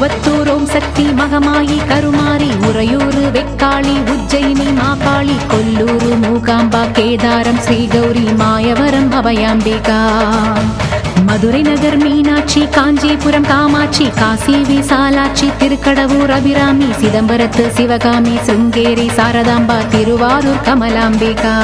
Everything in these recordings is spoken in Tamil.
திருவத்தூர் ஓம் சக்தி மகமாயி கருமாரி உறையூரு வெக்காளி உஜ்ஜயினி மாகாளி கொல்லூரு மூகாம்பா கேதாரம் ஸ்ரீகௌரி மாயவரம் அபயாம்பிகா மதுரை நகர் மீனாட்சி காஞ்சிபுரம் காமாட்சி காசி விசாலாட்சி திருக்கடவூர் அபிராமி சிதம்பரத்து சிவகாமி சிருங்கேரி சாரதாம்பா திருவாரூர் கமலாம்பிகா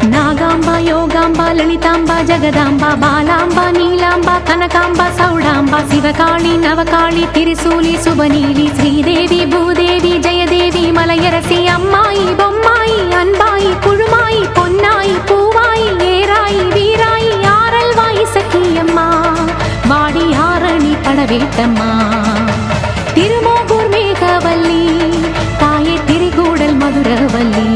நாகாம்பா யோகாம்பா லலிதாம்பா ஜெகதாம்பா பாலாம்பா நீலாம்பா கனகாம்பா சௌடாம்பா சிவகாளி நவகாளி திரிசூலி சுபநீலி ஸ்ரீதேவி பூதேவி ஜெயதேவி மலையரசி அம்மாயி பொம்மாயி அன்பாயி புழுமாயி பொன்னாயி பூவாயி ஏராயி வீராயி ஆரல்வாயி சக்கியம்மா வாடி ஆரணி படவேட்டம்மா திருமோகூர் மேகவல்லி தாயே திரிகூடல் மதுரவல்லி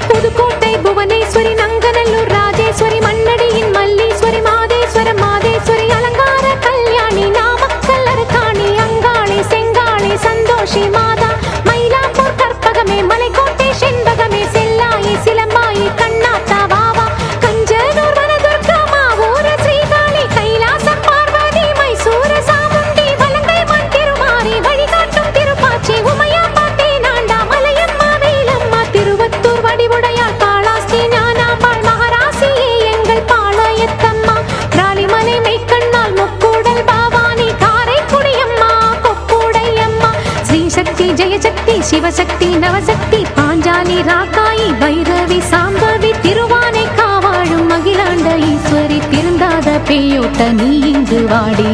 புதுக்கோட்டை புவனேஸ்வரி நங்கநல்லூர் ராஜேஸ்வரி மண்ணடியின் மல்லீஸ்வரி மாதேஸ்வரம் மாதேஸ்வரி அலங்கார கல்யாணி நாமக்கல் அரக்காணி அங்காளி செங்காளி சந்தோஷி மாதா மயிலாப்பூர் கற்பகமே மலைக்கோட்டை செண்பகமே செல்லாயி சிலம்பாயி கண்ணாத்தா வாவா கஞ்சனூர் வனதுர்கா மாவூர ஸ்ரீகாளி கைலாசம் பார்வதி மைசூர சாமுண்டி வலங்கை மண் திருமாரி வழிகாட்டும் திருப்பாச்சி உமையாம்பா தேனாண்டா மலையம்மா வேலம்மா திருவத்தூர் வடிவுடையாள் காளாஸ்தி ஞானாம்பாள் மகாராசியே எங்கள் பாளையத்தம்மா ராலிமலை மெய்க்கண்ணால் முக்கூடல் பாவானி காரைக்குடியம்மா கொக்கூடையம்மா ஸ்ரீசக்தி ஜெயசக்தி சிவசக்தி நவசக்தி பாஞ்சாலி ராக்காயி பைரவி சாம்பவி திருவானை காவாழும் அகிலாண்ட ஈஸ்வரி திருந்தாத பேயோட்ட நீ இங்கு வாடி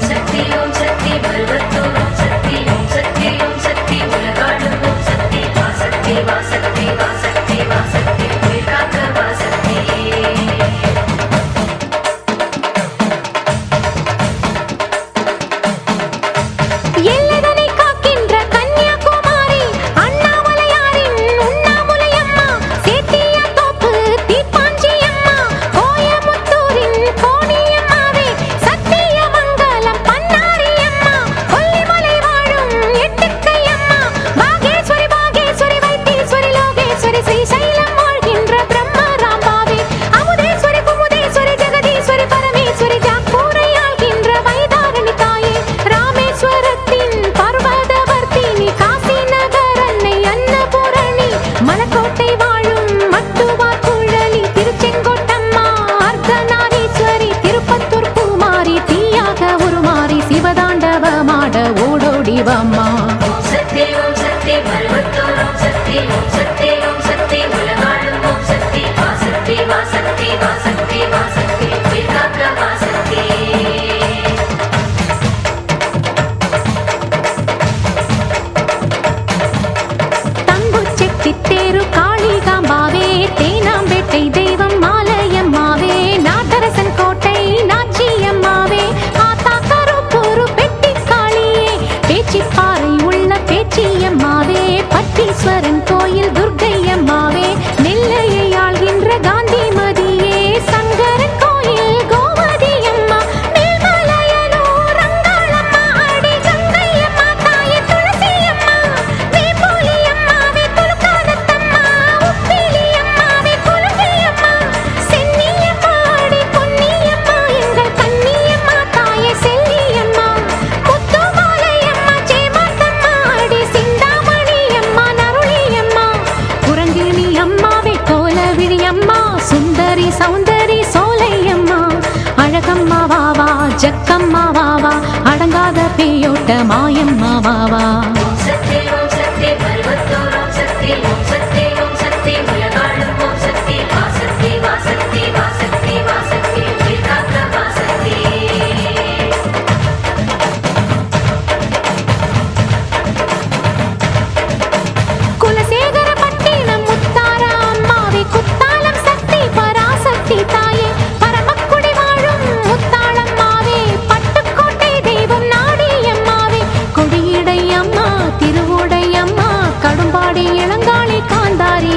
சக்தி ஓம் சக்தி பருவத்தூர் ஓம் சக்தி ஓம் சக்தி ஓம் சக்தி உலகாடும் ஓம் சக்தி வாசக்தி வாசக்தி வாசக்தி வாசக்தி உயிர்காக்க வாசக்தி எல்லைதனை காக்கின்ற கன்னியாகுமாரி அண்ணாமலையாரின் உண்ணாமுலையம்மா சேத்தியா தோப்பு தீப்பாஞ்சியம்மா கோயமுத்தூரின் கோணியம்மாவே சத்தியமங்கலம் பன்னாரியம்மா கொல்லிமலை வாழும் எட்டுக்கையம்மா பாகேஸ்வரி பாகேஸ்வரி வைத்தீஸ்வரி லோகேஸ்வரி ஸ்ரீசைலம் வாழ்கின்ற பிரம்மராம்பாவே அமுதேஸ்வரி குமுதேஸ்வரி ஜெகதீஸ்வரி பரமேஸ்வரி ஜாக்கூரை ஆள்கின்ற வைதாரணி தாயே ராமேஸ்வரத்தின் பர்வதவர்த்தினி காசி நகர் அன்னை அன்னபூரணி மலக்கோட்டை வாழும் மட்டுவார் குழலி திருச்செங்கோட்டம்மா அர்த்தநாரீஸ்வரி திருப்பத்தூர் பூமாரி தீயாக உருமாறி சிவதாண்டவமாட ஓடோடி வாம்மா ஓம் சக்தி பருவத்தூர் ஓம் சக்தி ஓம் சக்தி ஓம் சக்தி உலகாடும் ஓம் சக்தி வாசக்தி வாசக்தி வாசக்தி வாசக்தி உயிர்காக்க வாசக்தி தங்குச்செட்டி தேரு காளிகாம்பாவே தேனாம்பேட்டை தெய்வம் மாலையம்மாவே நாட்டரசன் கோட்டை நாச்சியம்மாவே ஆத்தா கருப்பூரு பெட்டி காளியே பேச்சிப்பாறை உள்ள பேச்சியம்மாவே பட்டீஸ்வரன் கோயில் துர்க்கையம்மாவே நெல்லையை ஆள்கின்ற காந்திமதியே சங்கரன் கோயில் கோமதியம்மா மேல்மலையனூர் ரங்காளம்மா அடி கங்கையம்மா தாயே துளசியம்மா வேப்பூலியம்மாவே துலுக்கானத்தம்மா உப்பிலியம்மாவே குலுங்கியம்மா சென்னியம்மா அடி பொன்னியம்மா எங்கள் கன்னியம்மா தாயே செல்லியம்மா முத்துமாலையம்மா சேமாத்தம்மா அடி சிந்தாமணியம்மா நருளியம்மா குரங்கிணி அம்மாவே கோலவிழியம்மா சுந்தரி சௌந்தரி சோலையம்மா அழகம்மா வாவா ஜக்கம்மா வாவா அடங்காத பேயோட்ட மாயம்மா வாவா ஓம் சக்தி பருவத்தூர் ஓம் சக்தி ஓம் சக்தி ஓம் சக்தி உலகாடும் ஓம் சக்தி வாசக்தி வாசக்தி வாசக்தி வாசக்தி உயிர்காக்க வாசக்தி குலசேகர பட்டினம் முத்தார அம்மாவே குத்தாலம் சக்தி பராசக்தி தாயே பரமக்குடி வாழும் முத்தாளம்மாவே பட்டுக்கோட்டை தெய்வம் நாடியம்மாவே கொடியிடை அம்மா திருவுடை அம்மா கடும்பாடி இளங்காளி காந்தாரி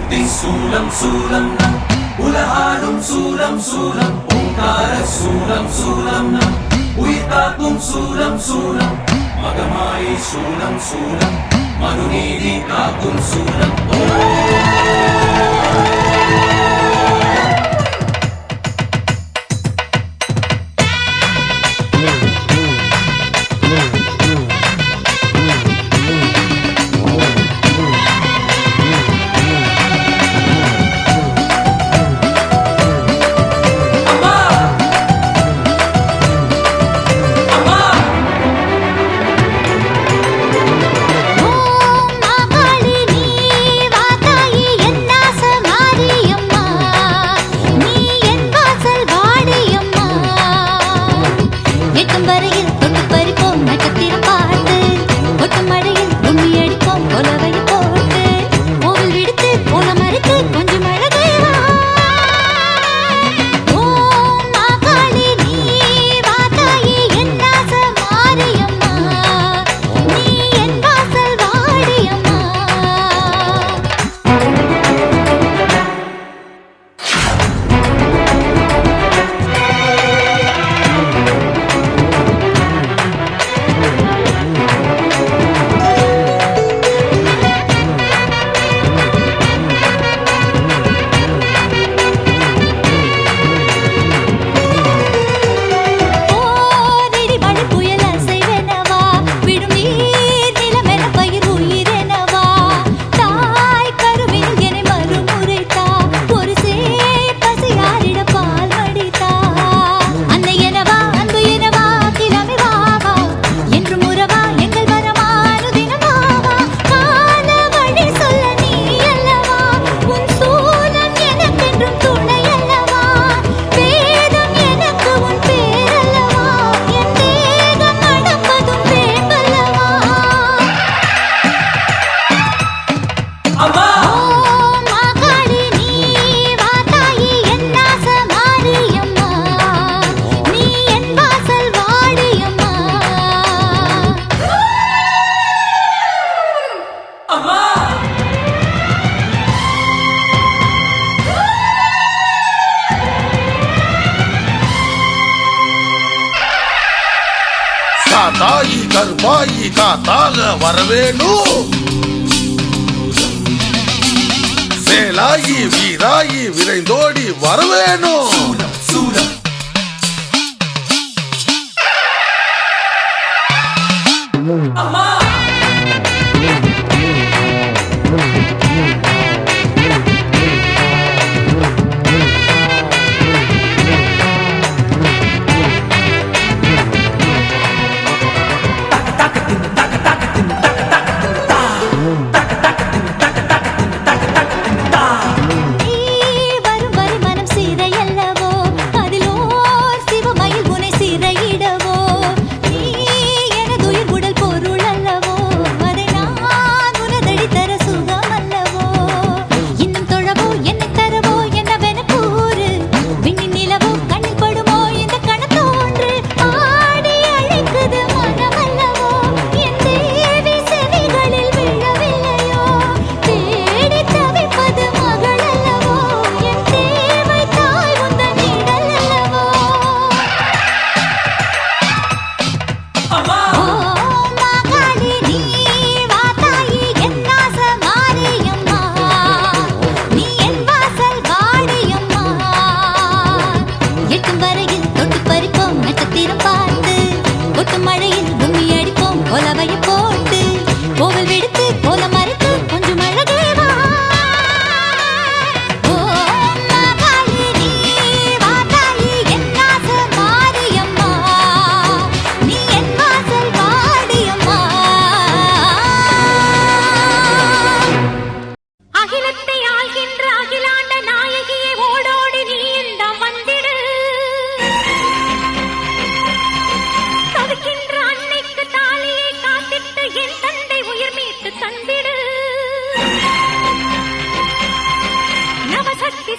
சூலம் சூலம் நம் உலகாடும் சூலம் சூலம் ஓங்கார சூலம் சூலம் நம் உயிர் காக்கும் சூலம் சூலம் மகமாயி சூலம் சூலம் மனுநீதி காக்கும் சூலம் தாயி கருப்பாயி காத்தால வரவேணும் சேலாயி வீராயி விரைந்தோடி வரவேணும் சூலம் அம்மா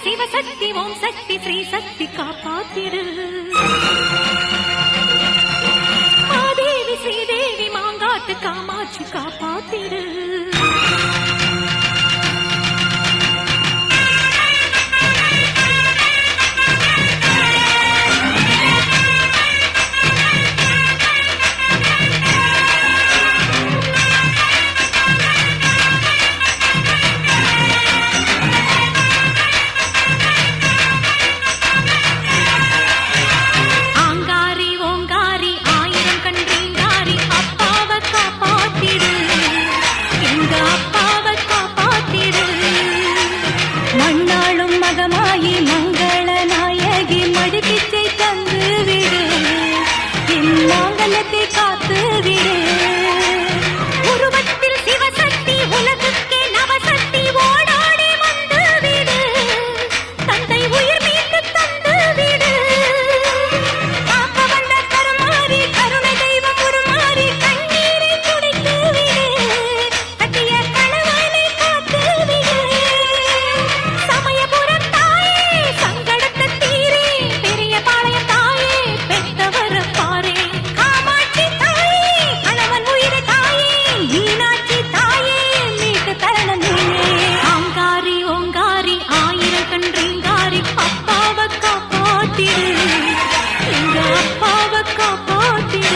சிவசக்தி ஓம் சக்தி ஸ்ரீ சக்தி காப்பாத்திடு ஆதேவி ஸ்ரீதேவி மாங்காட்டு காமாட்சி காப்பாத்திடு மண்ணாளும் மகமாயி மங்கள நாயகி மடிப்பிச்சை தந்து விடு என் மாங்கலத்தை காத்து விடு உருவத்தில் சிவசக்தி உலகுக்கே நவசக்தி ஓடோடி வந்து விடு தந்தை உயிர் மீட்டு தந்து விடு காக்க வந்த கருமாறி கருணை தெய்வம் உருமாறி கண்ணீரை துடைத்து விடு கட்டிய கணவனை காத்து விடு சமயபுரம் தாயே சங்கடத்தை தீரே பெரிய பாளையம் தாயே பெற்றவர பாரே காமாட்சி தாயே கணவன் உயிரை தாயே மீனாட்சி தாயே மீட்டு தரணம் நீயே ஆங்காரி ஓங்காரி ஆயிரம் கன்றீங்காரி அப்பாவை காப்பாத்திடு எங்க அப்பாவை காப்பாத்திடு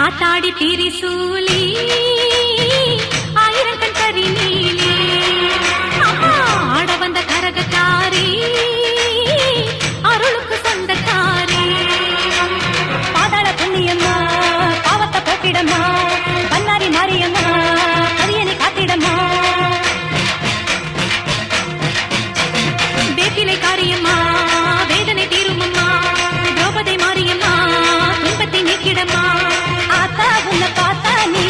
ஆத்தாடி திரிசூலி ஆயிரம் கண் கரிநீலி அம்மா ஆட வந்த கரகக்காரி அருளுக்கு சொந்தக்காரி பாதாள புண்ணியம்மா பாவத்தை போக்கிடம்மா பன்னாரி மாரியம்மா கரியனை காத்திடம்மா வேப்பிலை காரியம்மா வேதனை தீருமம்மா திரௌபதி மாரியம்மா துன்பத்தை நீக்கிடம்மா ஆத்தா உன்னை பார்த்தா நீ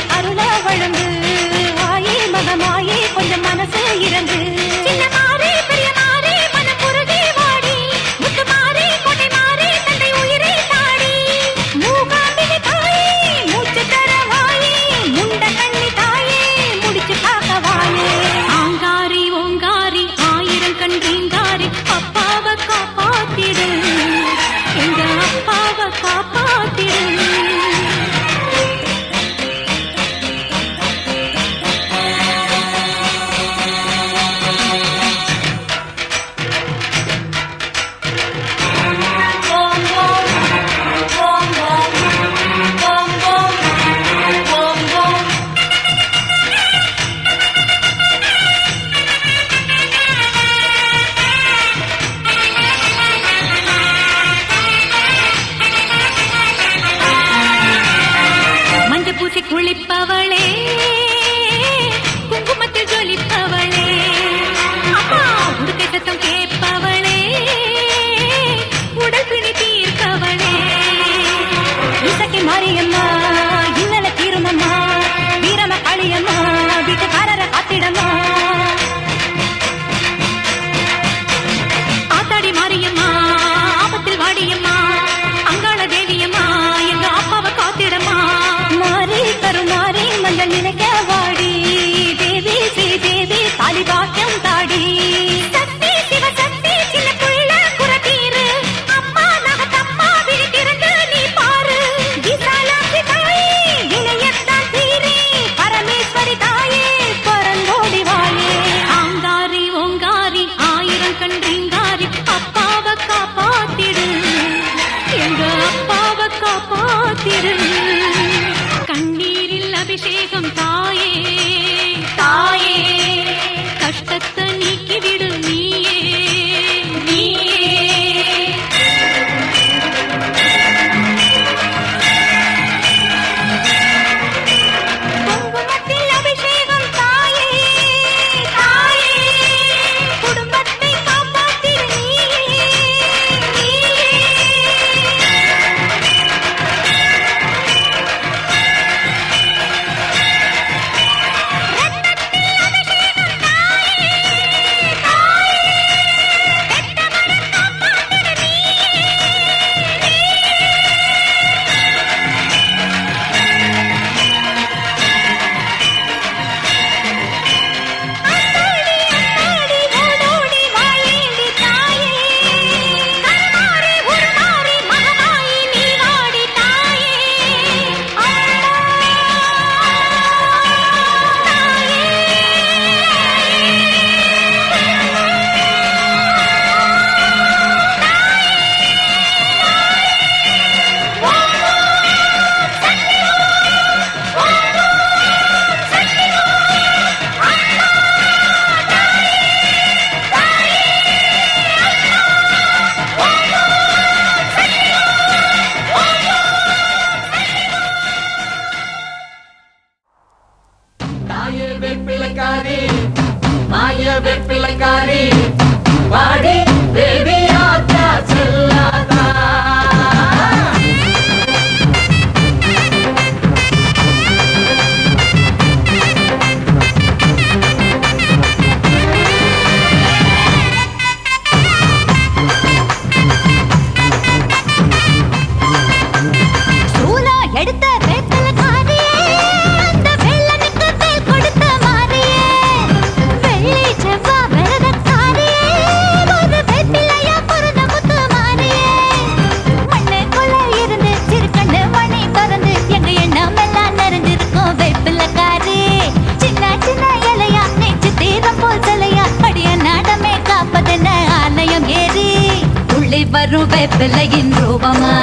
வரும் வேப்பிலையின் ரூபமா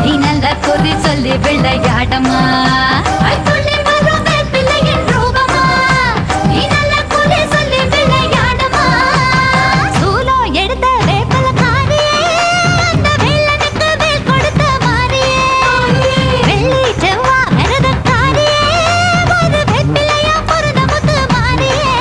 நீ நல்ல குறி சொல்லி விளையாடமா துள்ளி வரும் வேப்பிலையின் ரூபமா நீ நல்ல குறி சொல்லி விளையாடமா சூலோ எடுத்த வேப்பிலக்காரியே அந்த வெள்ளனுக்கு வேல் கொடுத்த மாறியே வெள்ளி செவ்வா மருதக்காரியே ஒரு வேப்பிலையா பொருத முத்து மாறியே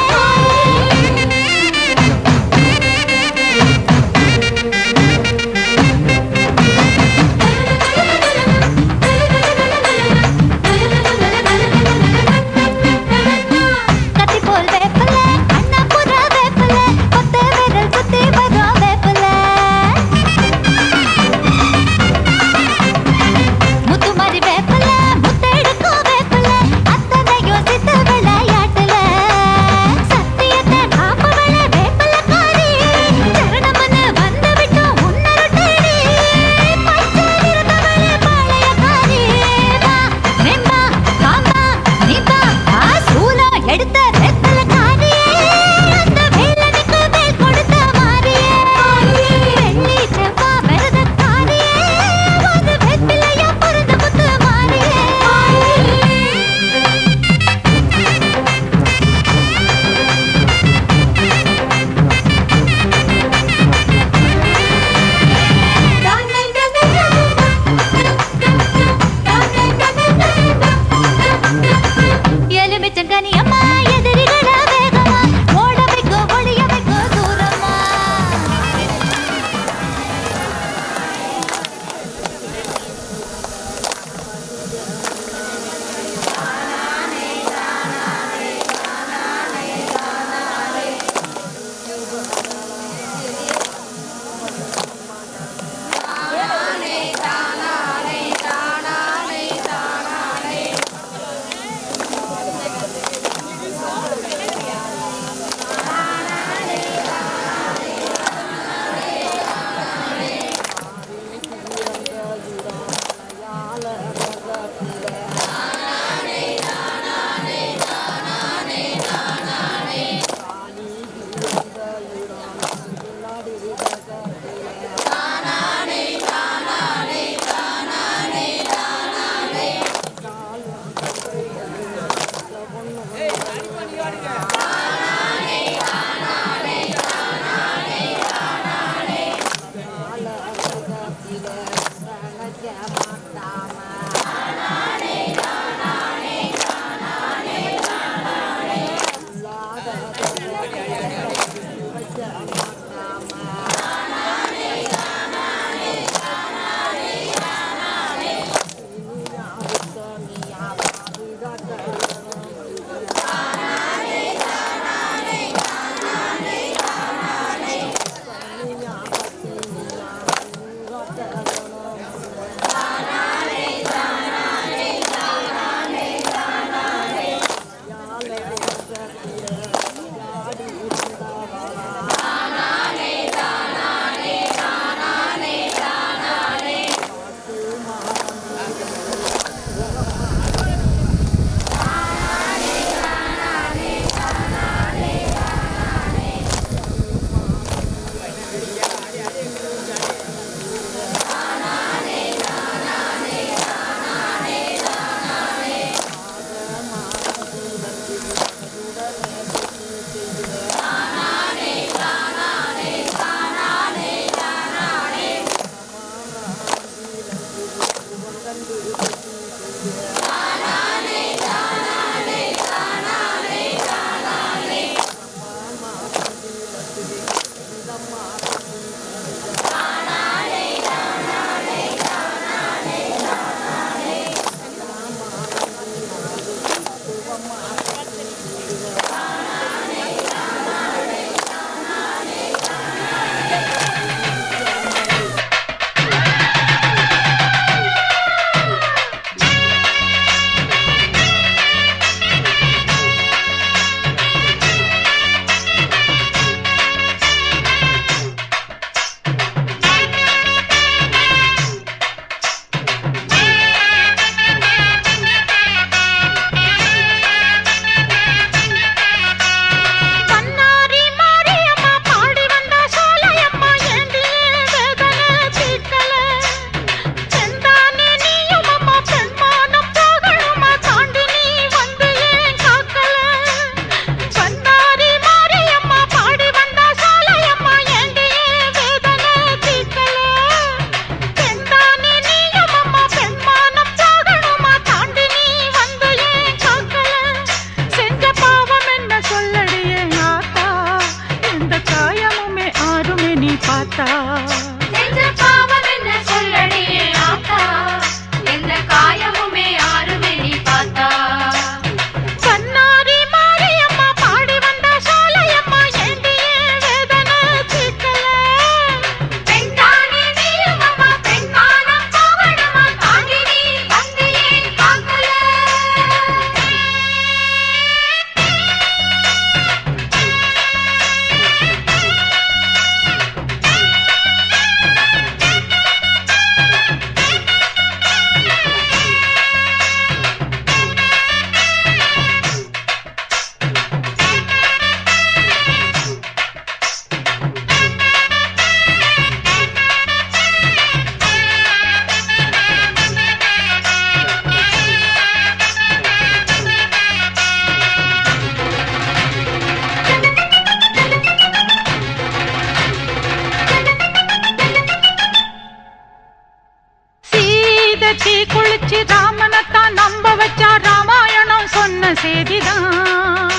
தீ குளிச்சு ராமனத்தான் நம்ப வச்சா ராமாயணம் சொன்ன செய்திதான்.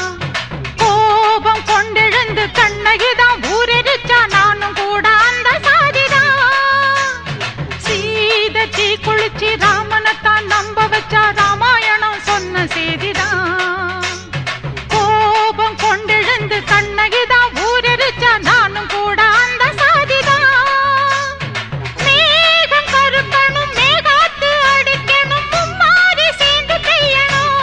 கோபம் கொண்டெழுந்து கண்ணகிதான் ஊரெரிச்சா நானும் கூட அந்த சாதிதான். சீதை தீ குளிச்சு ராமனத்தான் நம்ப வச்சா ராமாயணம் சொன்ன செய்திதான். கோபம் கொண்டெழுந்து கண்ணகிதான் ஊரெரிச்சா நானும் கூட அந்த சாதிதான். மேகம் கருக்கணும் மேகாத்து அடிக்கணும் மும்மாரி சேர்ந்து பெய்யணும்.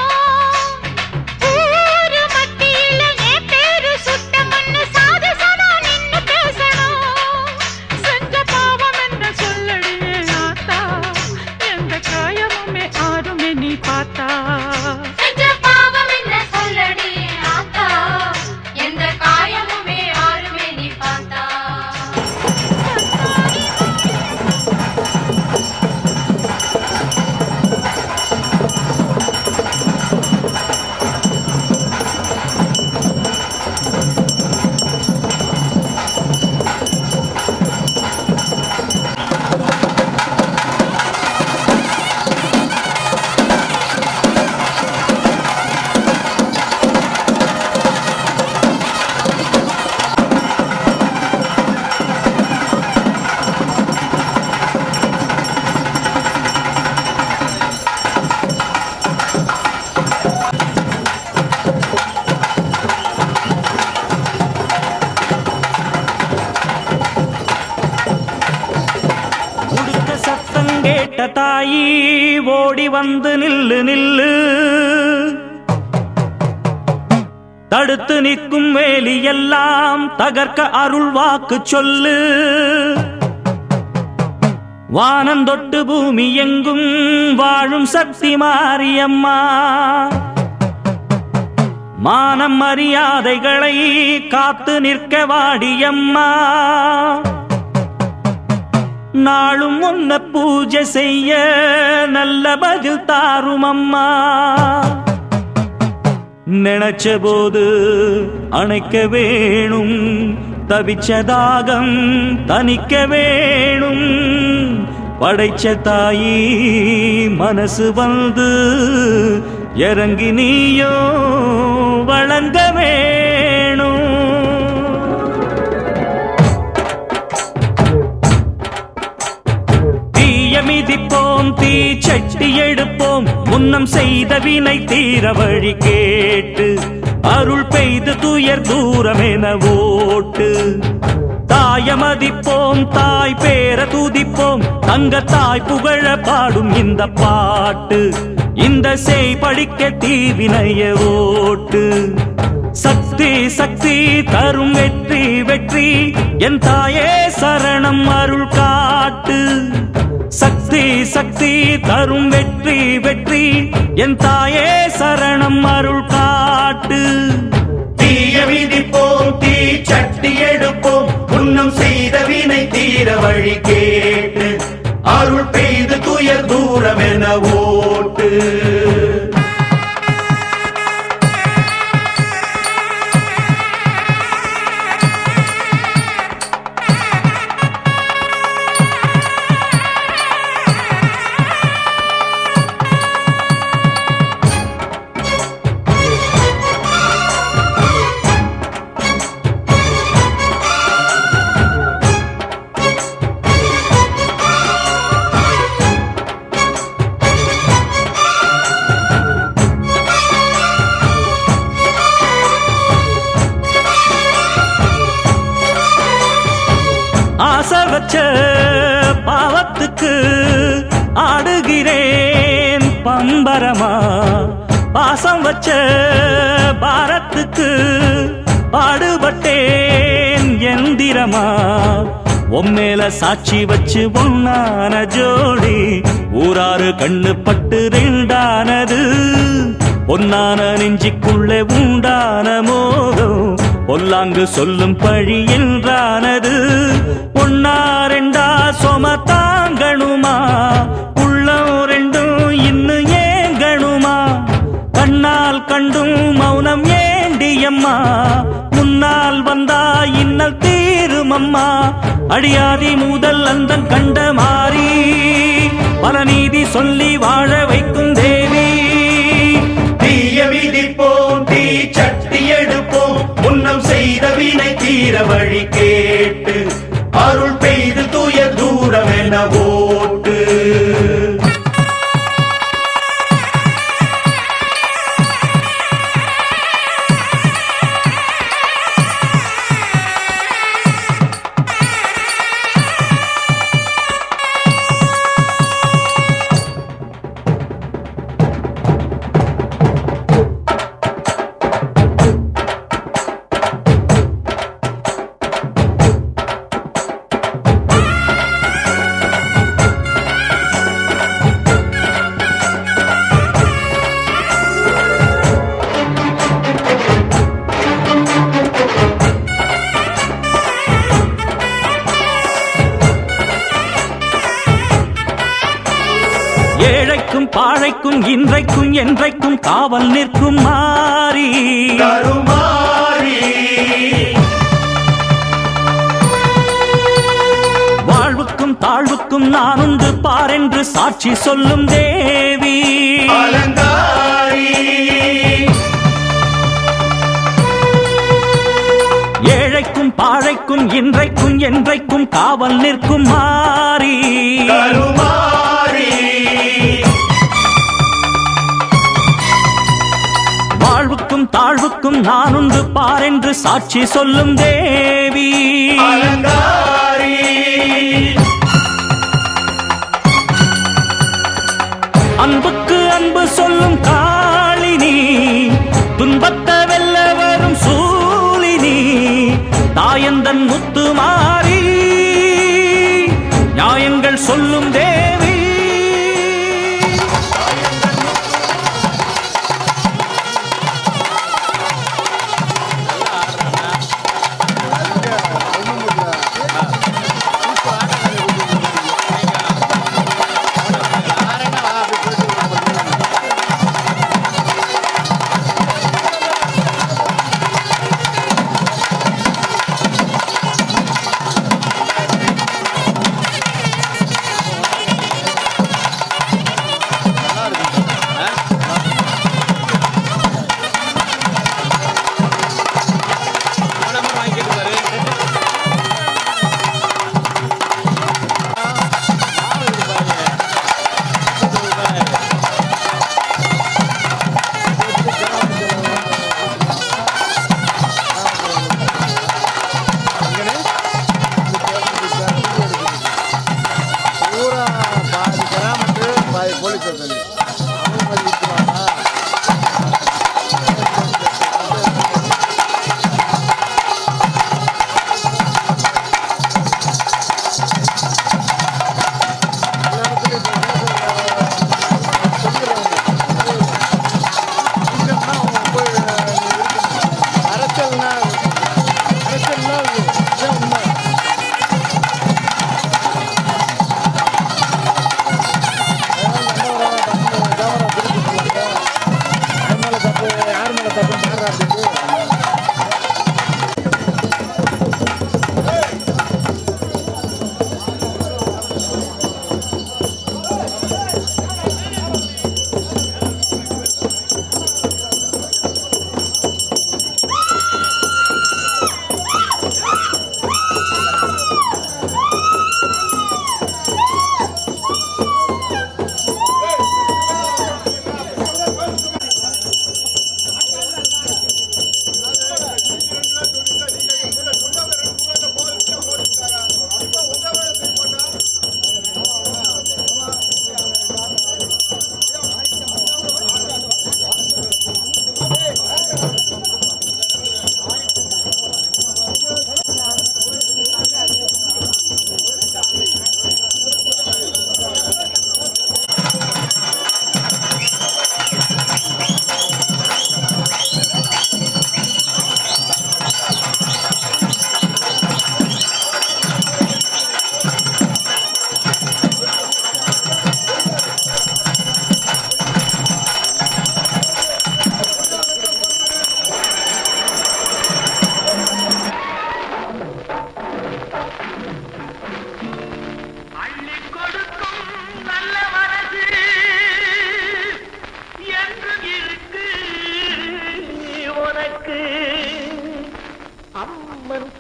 ஊரு மத்தியில என் பேரு சுட்ட மண்ணு சாதி சனா நின்னு பேசணும். செஞ்ச பாவம் என்ன சொல்லடியே ஆத்தா, எந்த காயமுமே ஆறுமே நீ பார்த்தா. செஞ்ச பாவம் என்ன சொல்லடி ஆத்தா, எந்த காயமுமே ஆறுமே நீ பார்த்தா. உடுக்க சத்தம் கேட்ட தாயி ஓடி வந்து நில்லு நில்லு, தடுத்து நிற்கும் வேலி எல்லாம் தகர்க்க அருள் வாக்கு சொல்லு. வானந்தொட்டு பூமி எங்கும் வாழும் சக்தி மாரியம்மா, மானம் மரியாதைகளை காத்து நிற்க வாடியம்மா. நாளும் உன்ன பூஜை செய்ய நல்ல பதில் தாரும் அம்மா. நினைச்ச போது அணைக்க வேணும், தவிச்ச தாகம் தணிக்க வேணும். படைச்ச தாயி மனசு வந்து இறங்கி நீயோ வழங்க வேணும். மிதிப்போம் தீ சட்டி எடுப்போம், முன்னம் செய்த வினை தீர வழி கேட்டு அருள் பெய்து துயர் தூரமென ஓட்டு. தாயமதிப்போம் தாய் பேர துதிப்போம், தங்க தாய் புகழ பாடும் இந்த பாட்டு. இந்த செய் படிக்க தீவினைய ஓட்டு. சக்தி சக்தி தரும் வெற்றி வெற்றி, என் தாயே சரணம் அருள் காட்டு. சக்தி சக்தி தரும் வெற்றி வெற்றி, என் தாயே சரணம் அருள் காட்டு. தீய விதிப்போம் தீ சட்டி எடுப்போம், புன்னம் செய்த வினை தீர வழி கேட்டு அருள் பெய்து துயர் தூரமென ஓட்டு. ஆசை வச்ச பாவத்துக்கு ஆடுகிறேன் பம்பரமா, பாசம் வச்ச பாரத்துக்கு பாடுபட்டேன் எந்திரமா. உம்மேல சாட்சி வச்சு ஒன்னான ஜோடி ஊராறு கண்ணு பட்டு ரெண்டானது. பொன்னான நெஞ்சிக்குள்ளே உண்டான மோகம் பொல்லாங்கு சொல்லும் பழி என்றானது. ஒன்னா ரெண்டா சொமத்தாங்கணுமா, உள்ளம் ரெண்டும் இன்னும் ஏங்கணுமா. கண்ணால் கண்டும் மௌனம் ஏண்டியம்மா, முன்னால் வந்தா இன்னல் தீருமம்மா. அடியாதி முதல் அந்த கண்ட மாறி பல நீதி சொல்லி வாழ வைக்கும் தேவி. தீய மிதிப்போம் தீ சட்டி எடுப்போம் முன்னம் செய்த வினை தீர வழி கேட்டு அருள் பெய்து துயர் தூரம் என ஓட்டு. ஏழைக்கும் பாழைக்கும் இன்றைக்கும் என்றைக்கும் காவல் நிற்கும் மாறி கருமாரி வாழ்வுக்கும் தாழ்வுக்கும் நான் உண்டு பாரென்று சாட்சி சொல்லும் தேவி. அலங்காரி ஏழைக்கும் பாழைக்கும் இன்றைக்கும் என்றைக்கும் காவல் நிற்கும் மாறி கருமாரி வாழ்வுக்கும் தாழ்வுக்கும் நான் உண்டு பாரென்று சாட்சி சொல்லும் தேவி. அலங்காரி அன்புக்கு அன்பு சொல்லும் காளினி துன்பத்தை வெல்ல வரும் சூலினி தாயந்தன் முத்து மாறி நியாயங்கள் சொல்லும் தேவி.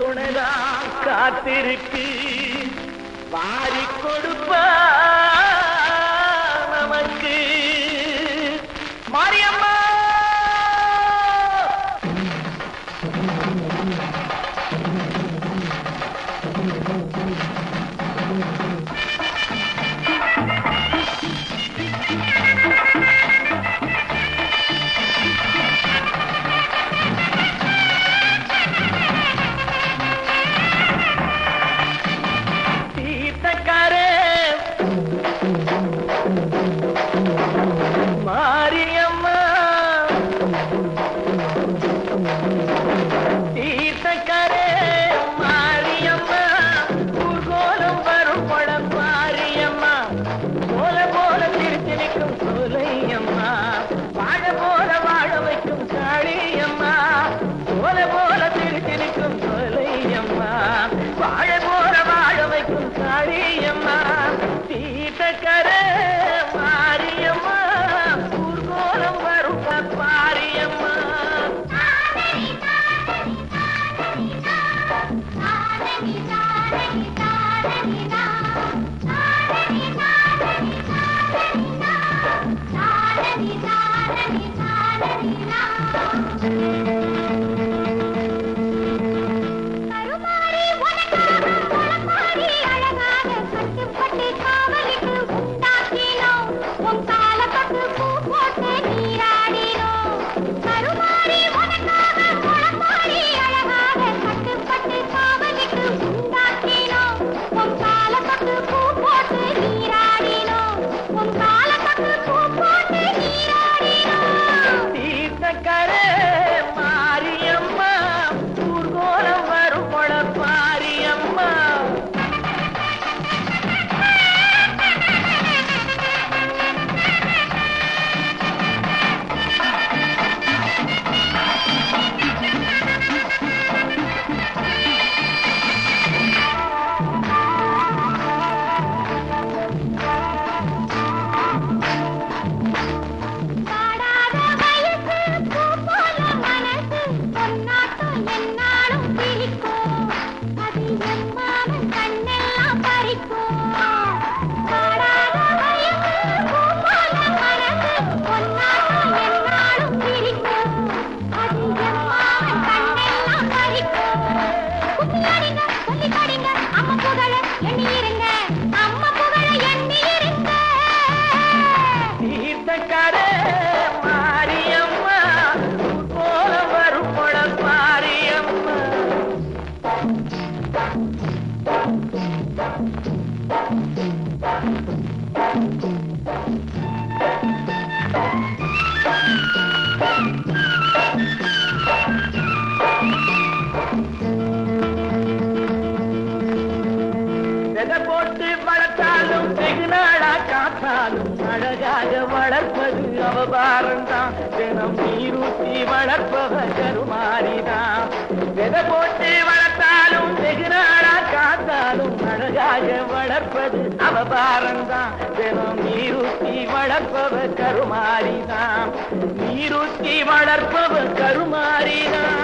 துணைதான் காத்திருக்கு வாரி கொடுப்பா நமக்கு மாரியம்மா. போட்டு வளர்த்தாலும் வெகு நாளா காத்தாலும் அழகாக வளர்ப்பது அவபாரம்தான். தினம் நீரூட்டி வளர்ப்பவ கருமாரிதான். விதை போட்டு வளர்த்தாலும் வெகு நாளா காத்தாலும் அழகாக வளர்ப்பது அவபாரம்தான். தினம் நீரூட்டி வளர்ப்பவ கருமாரிதான். நீரூட்டி வளர்ப்பவ கருமாரிதான்.